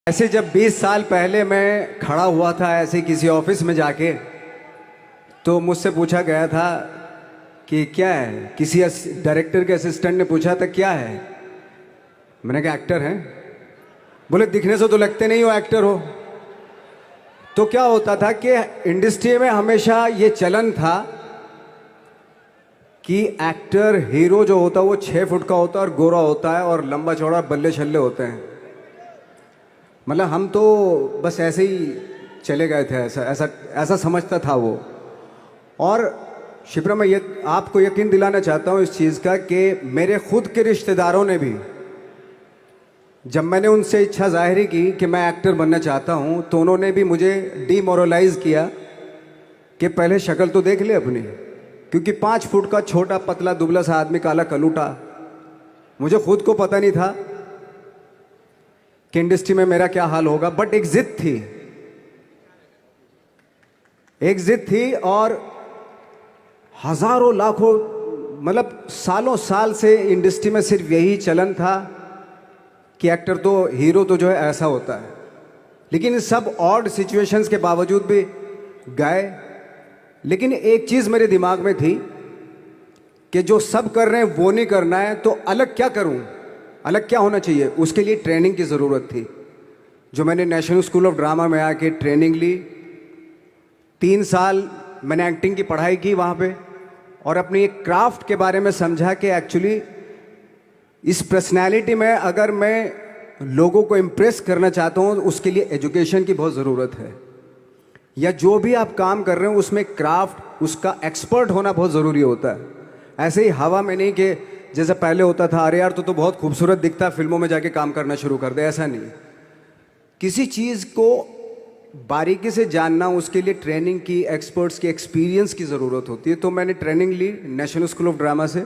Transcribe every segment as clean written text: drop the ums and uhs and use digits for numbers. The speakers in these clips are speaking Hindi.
ऐसे जब 20 साल पहले मैं खड़ा हुआ था ऐसे किसी ऑफिस में जाके, तो मुझसे पूछा गया था कि क्या है। किसी डायरेक्टर के असिस्टेंट ने पूछा था क्या है। मैंने कहा एक्टर हैं। बोले दिखने से तो लगते नहीं हो एक्टर हो। तो क्या होता था कि इंडस्ट्री में हमेशा ये चलन था कि एक्टर हीरो जो होता है वो 6 फुट का होता है और गोरा होता है और लंबा चौड़ा बल्ले छल्ले होते हैं। मतलब हम तो बस ऐसे ही चले गए थे, ऐसा ऐसा ऐसा समझता था वो। और शिप्रा, मैं ये आपको यकीन दिलाना चाहता हूँ इस चीज़ का कि मेरे खुद के रिश्तेदारों ने भी, जब मैंने उनसे इच्छा जाहिर की कि मैं एक्टर बनना चाहता हूँ, तो उन्होंने भी मुझे डीमोरलाइज किया कि पहले शक्ल तो देख ले अपनी, क्योंकि 5 फुट का छोटा पतला दुबला सा आदमी, काला कलूटा। मुझे खुद को पता नहीं था कि इंडस्ट्री में मेरा क्या हाल होगा, बट एक जिद थी, एक जिद थी। और हजारों लाखों, मतलब सालों साल से इंडस्ट्री में सिर्फ यही चलन था कि एक्टर तो, हीरो तो जो है ऐसा होता है। लेकिन सब ऑड सिचुएशंस के बावजूद भी गए। लेकिन एक चीज़ मेरे दिमाग में थी कि जो सब कर रहे हैं वो नहीं करना है, तो अलग क्या करूं, अलग क्या होना चाहिए। उसके लिए ट्रेनिंग की ज़रूरत थी, जो मैंने नेशनल स्कूल ऑफ ड्रामा में आके ट्रेनिंग ली। 3 साल मैंने एक्टिंग की पढ़ाई की वहाँ पे, और अपनी एक क्राफ्ट के बारे में समझा कि एक्चुअली इस पर्सनैलिटी में अगर मैं लोगों को इम्प्रेस करना चाहता हूँ, उसके लिए एजुकेशन की बहुत ज़रूरत है। या जो भी आप काम कर रहे हो उसमें क्राफ्ट, उसका एक्सपर्ट होना बहुत ज़रूरी होता है। ऐसे ही हवा में नहीं कि जैसे पहले होता था, अरे यार तो बहुत खूबसूरत दिखता है, फिल्मों में जाके काम करना शुरू कर दे, ऐसा नहीं। किसी चीज़ को बारीकी से जानना, उसके लिए ट्रेनिंग की, एक्सपर्ट्स की, एक्सपीरियंस की ज़रूरत होती है। तो मैंने ट्रेनिंग ली नेशनल स्कूल ऑफ ड्रामा से,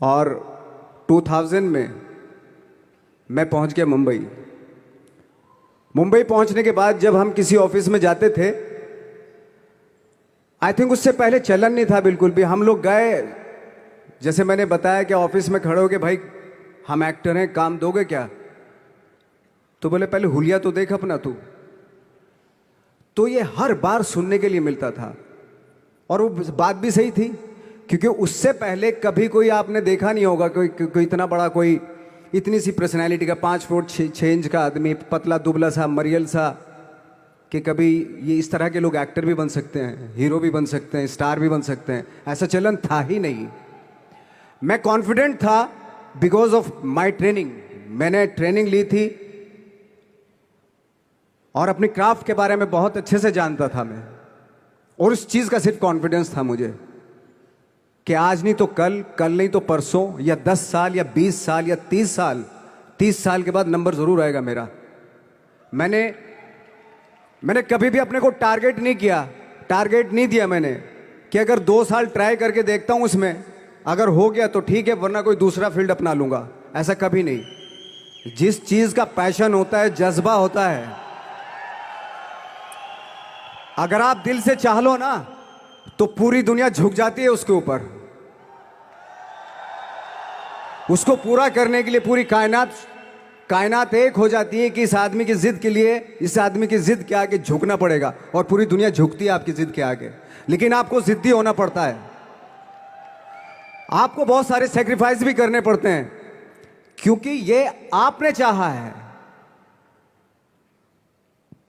और 2000 में मैं पहुंच गया मुंबई। मुंबई पहुंचने के बाद जब हम किसी ऑफिस में जाते थे, आई थिंक उससे पहले चलन नहीं था बिल्कुल भी। हम लोग गए, जैसे मैंने बताया कि ऑफिस में खड़े हो के, भाई हम एक्टर हैं, काम दोगे क्या। तो बोले पहले हुलिया तो देख अपना तू। तो ये हर बार सुनने के लिए मिलता था, और वो बात भी सही थी, क्योंकि उससे पहले कभी कोई आपने देखा नहीं होगा कोई इतना बड़ा, कोई इतनी सी पर्सनैलिटी का 5 फुट 6 इंच का आदमी, पतला दुबला सा मरियल सा, कि कभी ये इस तरह के लोग एक्टर भी बन सकते हैं, हीरो भी बन सकते हैं, स्टार भी बन सकते हैं। ऐसा चलन था ही नहीं। मैं कॉन्फिडेंट था बिकॉज ऑफ माई ट्रेनिंग। मैंने ट्रेनिंग ली थी और अपनी क्राफ्ट के बारे में बहुत अच्छे से जानता था मैं, और उस चीज़ का सिर्फ कॉन्फिडेंस था मुझे कि आज नहीं तो कल, कल नहीं तो परसों, या 10 साल या 20 साल या 30 साल, 30 साल के बाद नंबर ज़रूर आएगा मेरा। मैंने कभी भी अपने को टारगेट नहीं किया, टारगेट नहीं दिया मैंने कि अगर 2 साल ट्राई करके देखता हूँ, उसमें अगर हो गया तो ठीक है, वरना कोई दूसरा फील्ड अपना लूँगा। ऐसा कभी नहीं। जिस चीज़ का पैशन होता है, जज्बा होता है, अगर आप दिल से चाह लो ना, तो पूरी दुनिया झुक जाती है उसके ऊपर। उसको पूरा करने के लिए पूरी कायनात एक हो जाती है कि इस आदमी की जिद के लिए, इस आदमी की जिद के आगे झुकना पड़ेगा, और पूरी दुनिया झुकती है आपकी जिद के आगे। लेकिन आपको जिद्दी होना पड़ता है, आपको बहुत सारे सेक्रीफाइस भी करने पड़ते हैं, क्योंकि ये आपने चाहा है।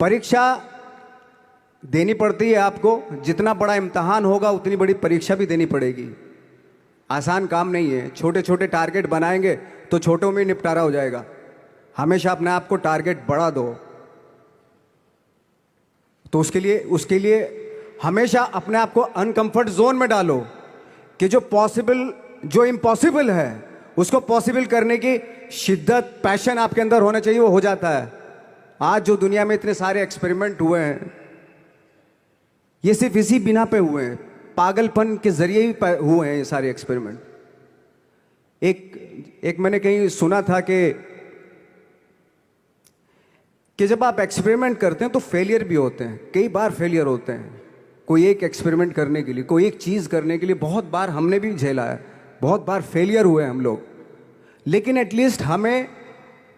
परीक्षा देनी पड़ती है आपको, जितना बड़ा इम्तहान होगा उतनी बड़ी परीक्षा भी देनी पड़ेगी। आसान काम नहीं है। छोटे छोटे टारगेट बनाएंगे तो छोटों में निपटारा हो जाएगा। हमेशा अपने आप को टारगेट बढ़ा दो। तो उसके लिए हमेशा अपने आप को अनकंफर्ट जोन में डालो, कि जो इम्पॉसिबल है उसको पॉसिबल करने की शिद्दत, पैशन आपके अंदर होना चाहिए, वो हो जाता है। आज जो दुनिया में इतने सारे एक्सपेरिमेंट हुए हैं, ये सिर्फ इसी बिना पे हुए हैं, पागलपन के जरिए ही हुए हैं ये सारे एक्सपेरिमेंट। एक मैंने कहीं सुना था कि जब आप एक्सपेरिमेंट करते हैं तो फेलियर भी होते हैं, कई बार फेलियर होते हैं। कोई एक एक्सपेरिमेंट करने के लिए, कोई एक चीज़ करने के लिए बहुत बार हमने भी झेला है, बहुत बार फेलियर हुए हम लोग। लेकिन एटलीस्ट हमें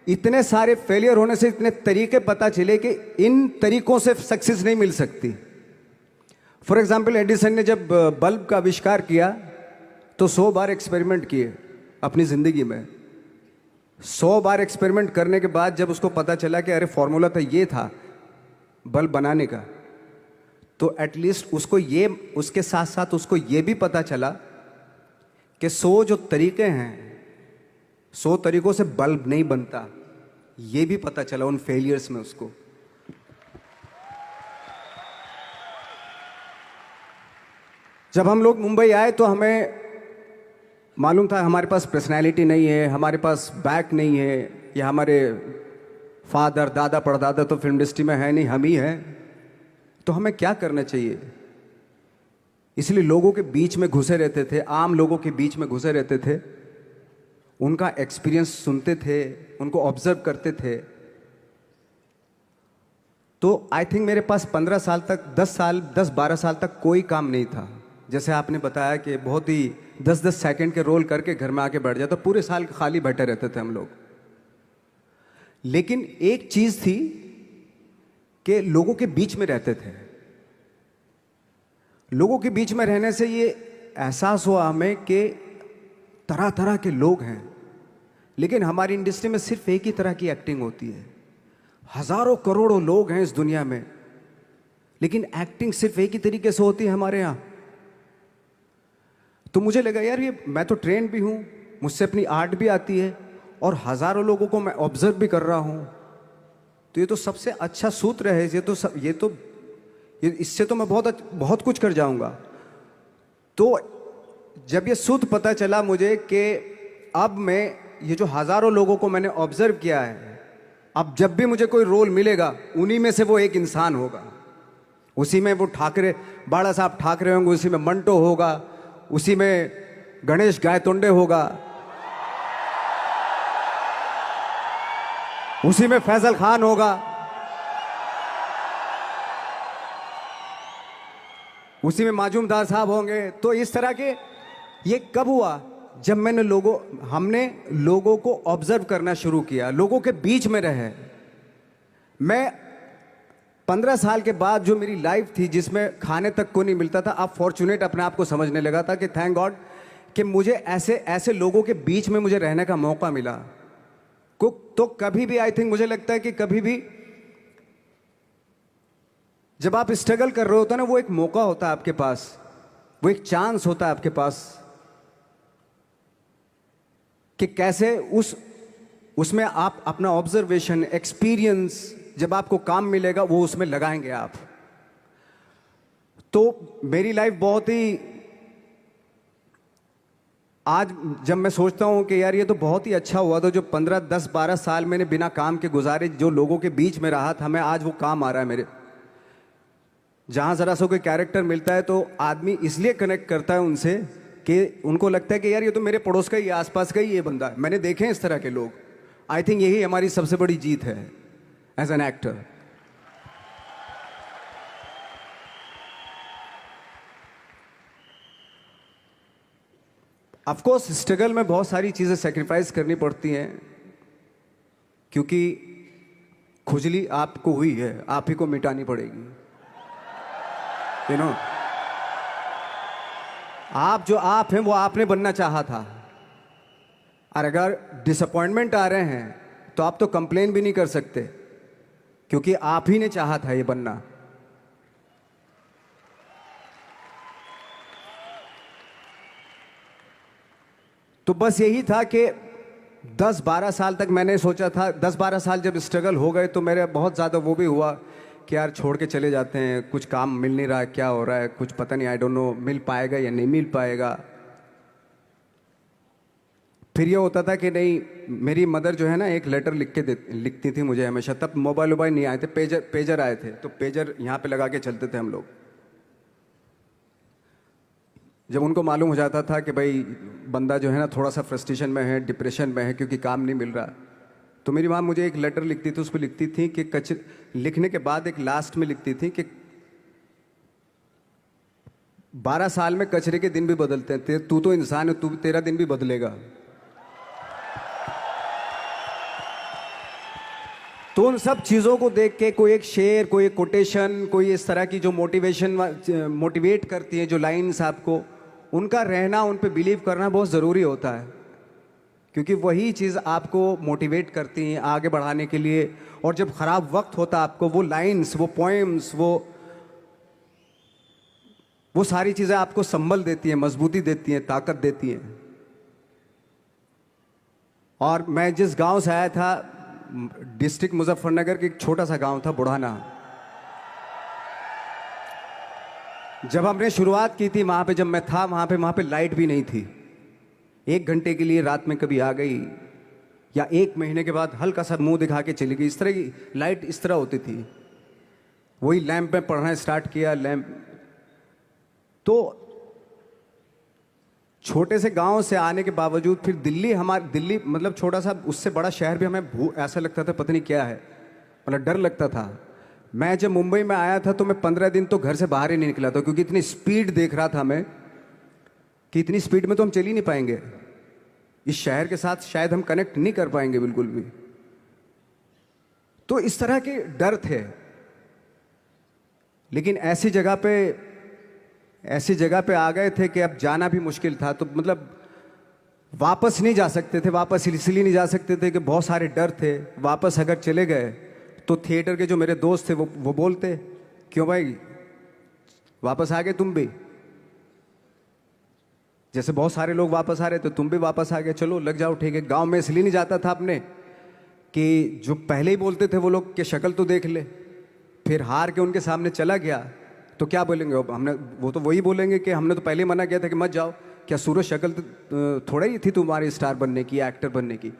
इतने सारे फेलियर होने से इतने तरीके पता चले कि इन तरीकों से सक्सेस नहीं मिल सकती। फॉर एग्जाम्पल, एडिसन ने जब बल्ब का आविष्कार किया तो 100 बार एक्सपेरिमेंट किए अपनी ज़िंदगी में। 100 बार एक्सपेरिमेंट करने के बाद जब उसको पता चला कि अरे फॉर्मूला तो ये था बल्ब बनाने का, तो एटलीस्ट उसको ये, उसके साथ साथ उसको ये भी पता चला कि 100 जो तरीके हैं, 100 तरीकों से बल्ब नहीं बनता, ये भी पता चला उन फेलियर्स में उसको। जब हम लोग मुंबई आए तो हमें मालूम था हमारे पास पर्सनैलिटी नहीं है, हमारे पास बैक नहीं है, या हमारे फादर दादा परदादा तो फिल्म इंडस्ट्री में है नहीं, हम ही हैं, तो हमें क्या करना चाहिए। इसलिए लोगों के बीच में घुसे रहते थे, आम लोगों के बीच में घुसे रहते थे, उनका एक्सपीरियंस सुनते थे, उनको ऑब्जर्व करते थे। तो आई थिंक मेरे पास 15 साल तक, 10-12 साल तक कोई काम नहीं था। जैसे आपने बताया कि बहुत ही 10-10 सेकंड के रोल करके घर में आके बैठ जाता, पूरे साल खाली बैठे रहते थे हम लोग। लेकिन एक चीज थी कि लोगों के बीच में रहते थे। लोगों के बीच में रहने से ये एहसास हुआ हमें कि तरह तरह के लोग हैं, लेकिन हमारी इंडस्ट्री में सिर्फ एक ही तरह की एक्टिंग होती है। हजारों करोड़ों लोग हैं इस दुनिया में, लेकिन एक्टिंग सिर्फ एक ही तरीके से होती है हमारे यहाँ। तो मुझे लगा यार, ये मैं तो ट्रेन भी हूँ, मुझसे अपनी आर्ट भी आती है, और हजारों लोगों को मैं ऑब्जर्व भी कर रहा हूँ, तो ये तो सबसे अच्छा सूत्र है। इससे तो मैं बहुत कुछ कर जाऊंगा। तो जब ये सूत्र पता चला मुझे कि अब मैं ये जो हजारों लोगों को मैंने ऑब्जर्व किया है, अब जब भी मुझे कोई रोल मिलेगा उन्हीं में से वो एक इंसान होगा। उसी में वो ठाकरे, बाला साहब ठाकरे होंगे, उसी में मंटो होगा, उसी में गणेश गायतोंडे होगा, उसी में फैजल खान होगा, उसी में माजूमदार साहब होंगे। तो इस तरह के, ये कब हुआ? जब हमने लोगों को ऑब्जर्व करना शुरू किया, लोगों के बीच में रहे। मैं 15 साल के बाद जो मेरी लाइफ थी, जिसमें खाने तक को नहीं मिलता था, अब फॉर्चुनेट अपने आप को समझने लगा था कि थैंक गॉड कि मुझे ऐसे लोगों के बीच में मुझे रहने का मौका मिला। तो कभी भी, आई थिंक मुझे लगता है कि कभी भी जब आप स्ट्रगल कर रहे होते ना, वो एक मौका होता है आपके पास, वो एक चांस होता है आपके पास कि कैसे उसमें आप अपना ऑब्जर्वेशन, एक्सपीरियंस, जब आपको काम मिलेगा वो उसमें लगाएंगे आप। तो मेरी लाइफ बहुत ही, आज जब मैं सोचता हूं कि यार ये तो बहुत ही अच्छा हुआ था जो 15, 10, 12 साल मैंने बिना काम के गुजारे, जो लोगों के बीच में रहा था, मैं आज वो काम आ रहा है मेरे। जहां जरा सा कोई कैरेक्टर मिलता है तो आदमी इसलिए कनेक्ट करता है उनसे कि उनको लगता है कि यार ये तो मेरे पड़ोस का ही, आसपास का ही ये बंदा है। मैंने देखे हैं इस तरह के लोग। आई थिंक यही हमारी सबसे बड़ी जीत है as an actor. Of course struggle में बहुत सारी चीजें सेक्रीफाइस करनी पड़ती हैं, क्योंकि खुजली आपको हुई है, आप ही को मिटानी पड़ेगी। यू नो, आप जो आप हैं वो आपने बनना चाहा था, और अगर डिसअपॉइंटमेंट आ रहे हैं तो आप तो कंप्लेन भी नहीं कर सकते, क्योंकि आप ही ने चाहा था ये बनना। तो बस यही था कि 10-12 साल तक मैंने सोचा था, 10-12 साल जब स्ट्रगल हो गए तो मेरे बहुत ज़्यादा वो भी हुआ कि यार छोड़ के चले जाते हैं, कुछ काम मिल नहीं रहा है, क्या हो रहा है, कुछ पता नहीं, आई डोंट नो मिल पाएगा या नहीं मिल पाएगा। फिर ये होता था कि नहीं, मेरी मदर जो है ना, एक लेटर लिखती थी मुझे हमेशा। तब मोबाइल वोबाइल नहीं आए थे, पेजर आए थे, तो पेजर यहाँ पे लगा के चलते थे हम लोग। जब उनको मालूम हो जाता था कि भाई बंदा जो है ना थोड़ा सा फ्रस्ट्रेशन में है, डिप्रेशन में है, क्योंकि काम नहीं मिल रहा, तो मेरी माँ मुझे एक लेटर लिखती थी। उसको लिखती थी कि लिखने के बाद एक लास्ट में लिखती थी कि 12 साल में कचरे के दिन भी बदलते हैं, तू तो इंसान है, तेरा दिन भी बदलेगा। तो उन सब चीज़ों को देख के कोई एक शेर, कोई एक कोटेशन, कोई इस तरह की जो मोटिवेट करती है जो लाइंस आपको, उनका रहना, उन पे बिलीव करना बहुत ज़रूरी होता है, क्योंकि वही चीज़ आपको मोटिवेट करती हैं आगे बढ़ाने के लिए। और जब ख़राब वक्त होता है आपको, वो लाइंस, वो पोएम्स, वो सारी चीज़ें आपको संबल देती हैं, मजबूती देती हैं, ताकत देती हैं। और मैं जिस गांव से आया था, डिस्ट्रिक्ट मुजफ्फरनगर के एक छोटा सा गांव था बुढ़ाना। जब हमने शुरुआत की थी वहाँ पे, जब मैं था वहाँ पे लाइट भी नहीं थी। 1 घंटे के लिए रात में कभी आ गई, या 1 महीने के बाद हल्का सा मुंह दिखा के चली गई। इस तरह की लाइट इस तरह होती थी। वही लैंप में पढ़ना स्टार्ट किया, लैंप। तो छोटे से गांव से आने के बावजूद फिर दिल्ली मतलब छोटा सा, उससे बड़ा शहर भी हमें ऐसा लगता था पता नहीं क्या है, मतलब डर लगता था। मैं जब मुंबई में आया था तो मैं 15 दिन तो घर से बाहर ही नहीं निकला था, क्योंकि इतनी स्पीड देख रहा था मैं कि इतनी स्पीड में तो हम चल ही नहीं पाएंगे, इस शहर के साथ शायद हम कनेक्ट नहीं कर पाएंगे बिल्कुल भी। तो इस तरह के डर थे। लेकिन ऐसी जगह पे आ गए थे कि अब जाना भी मुश्किल था। तो मतलब वापस नहीं जा सकते थे, वापस इसलिए नहीं जा सकते थे कि बहुत सारे डर थे। वापस अगर चले गए तो थिएटर के जो मेरे दोस्त थे वो बोलते, क्यों भाई वापस आ गए तुम भी, जैसे बहुत सारे लोग वापस आ रहे थे तुम भी वापस आ गए, चलो लग जाओ ठीक है। गांव में इसलिए नहीं जाता था अपने कि जो पहले ही बोलते थे वो लोग कि शक्ल तो देख ले, फिर हार के उनके सामने चला गया तो क्या बोलेंगे वो तो वही बोलेंगे कि हमने तो पहले ही मना किया था कि मत जाओ, क्या सूरज शक्ल तो थोड़ा ही थी तुम्हारी स्टार बनने की, एक्टर बनने की।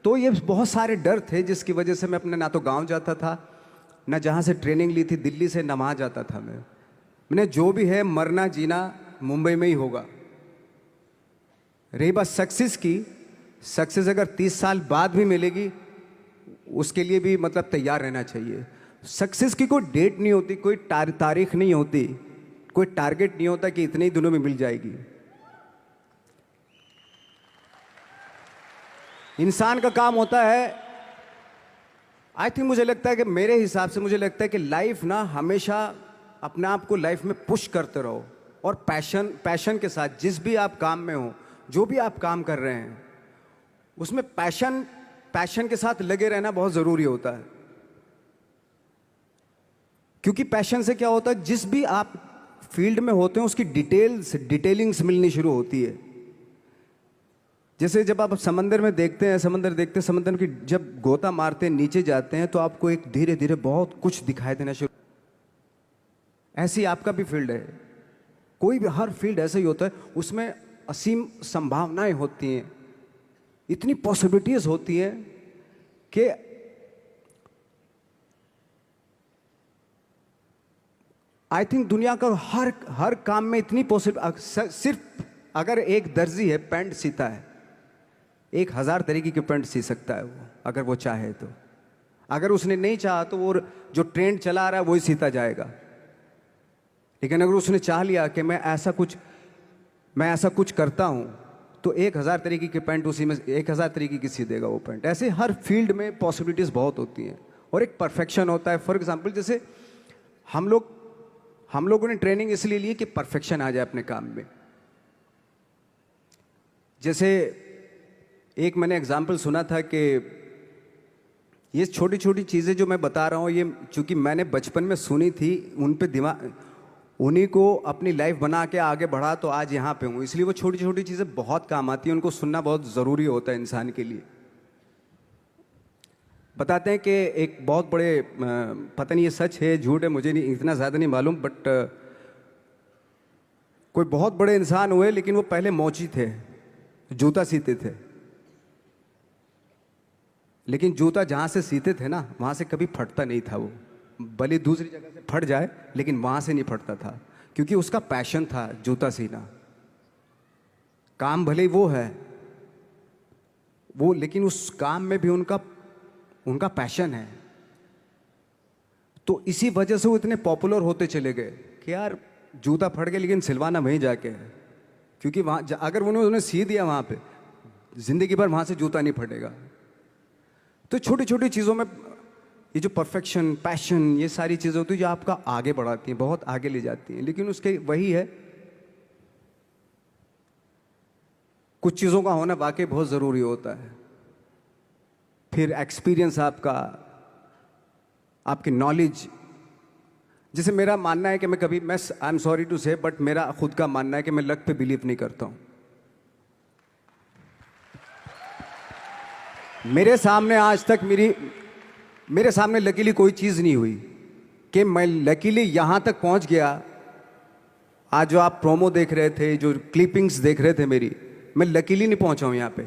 तो ये बहुत सारे डर थे जिसकी वजह से मैं अपने ना तो गांव जाता था, ना जहाँ से ट्रेनिंग ली थी दिल्ली से, ना वहाँ जाता था। मैंने जो भी है मरना जीना मुंबई में ही होगा। रही बात सक्सेस की, सक्सेस अगर 30 साल बाद भी मिलेगी उसके लिए भी मतलब तैयार रहना चाहिए। सक्सेस की कोई डेट नहीं होती, कोई तारीख नहीं होती, कोई टारगेट नहीं होता कि इतने ही दिनों में मिल जाएगी। इंसान का काम होता है, आई थिंक मुझे लगता है कि मेरे हिसाब से मुझे लगता है कि लाइफ ना हमेशा अपने आप को लाइफ में पुश करते रहो, और पैशन के साथ जिस भी आप काम में हो, जो भी आप काम कर रहे हैं उसमें पैशन के साथ लगे रहना बहुत ज़रूरी होता है। क्योंकि पैशन से क्या होता है, जिस भी आप फील्ड में होते हैं उसकी डिटेलिंग्स मिलनी शुरू होती है। जैसे जब आप समंदर में देखते हैं, समंदर की जब गोता मारते हैं नीचे जाते हैं तो आपको एक धीरे धीरे बहुत कुछ दिखाई देना शुरू। ऐसी आपका भी फील्ड है, कोई भी हर फील्ड ऐसा ही होता है, उसमें असीम संभावनाएं होती हैं, इतनी पॉसिबिलिटीज होती हैं कि आई थिंक दुनिया का हर काम में इतनी सिर्फ अगर एक दर्जी है पैंट सीता है, 1000 तरीके की पैंट सी सकता है वो, अगर वो चाहे तो। अगर उसने नहीं चाहा तो वो जो ट्रेंड चला रहा है वही सीता जाएगा। लेकिन अगर उसने चाह लिया कि मैं ऐसा कुछ करता हूं, तो 1000 तरीके की पैंट उसी में 1000 तरीके की सी देगा वो पैंट। ऐसे हर फील्ड में पॉसिबिलिटीज बहुत होती हैं, और एक परफेक्शन होता है। फॉर एग्जाम्पल जैसे हम लोगों ने ट्रेनिंग इसलिए ली कि परफेक्शन आ जाए अपने काम में। जैसे एक मैंने एग्जाम्पल सुना था कि ये छोटी छोटी चीज़ें जो मैं बता रहा हूँ, ये चूंकि मैंने बचपन में सुनी थी, उन पे उन्हीं को अपनी लाइफ बना के आगे बढ़ा तो आज यहाँ पे हूँ। इसलिए वो छोटी छोटी चीज़ें बहुत काम आती हैं, उनको सुनना बहुत ज़रूरी होता है इंसान के लिए। बताते हैं कि एक बहुत बड़े, पता नहीं ये सच है झूठ है, मुझे नहीं इतना ज़्यादा नहीं मालूम, बट कोई बहुत बड़े इंसान हुए, लेकिन वो पहले मोची थे, जूता सीते थे। लेकिन जूता जहाँ से सीते थे ना, वहाँ से कभी फटता नहीं था वो, भले दूसरी जगह से फट जाए लेकिन वहाँ से नहीं फटता था, क्योंकि उसका पैशन था जूता सीना। काम भले ही वो है वो, लेकिन उस काम में भी उनका पैशन है। तो इसी वजह से वो इतने पॉपुलर होते चले गए कि यार जूता फट गया लेकिन सिलवाना वहीं जाके है, क्योंकि वहाँ अगर उन्होंने सी दिया वहाँ पे, जिंदगी भर वहाँ से जूता नहीं फटेगा। तो छोटी छोटी चीज़ों में ये जो परफेक्शन, पैशन, ये सारी चीज़ें होती है जो आपका आगे बढ़ाती हैं, बहुत आगे ले जाती हैं। लेकिन उसके वही है, कुछ चीज़ों का होना वाकई बहुत ज़रूरी होता है। फिर एक्सपीरियंस आपका, आपकी नॉलेज। जैसे मेरा मानना है कि मैं कभी, मैं आई एम सॉरी टू से, बट मेरा खुद का मानना है कि मैं लक पे बिलीव नहीं करता हूँ। मेरे सामने आज तक मेरे सामने लकीली कोई चीज़ नहीं हुई कि मैं लकीली यहाँ तक पहुँच गया। आज जो आप प्रोमो देख रहे थे, जो क्लिपिंग्स देख रहे थे मेरी, मैं लकीली नहीं पहुँचा हूँ यहाँ पे।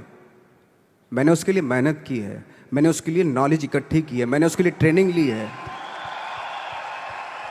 मैंने उसके लिए मेहनत की है, मैंने उसके लिए नॉलेज इकट्ठी की है, मैंने उसके लिए ट्रेनिंग ली है।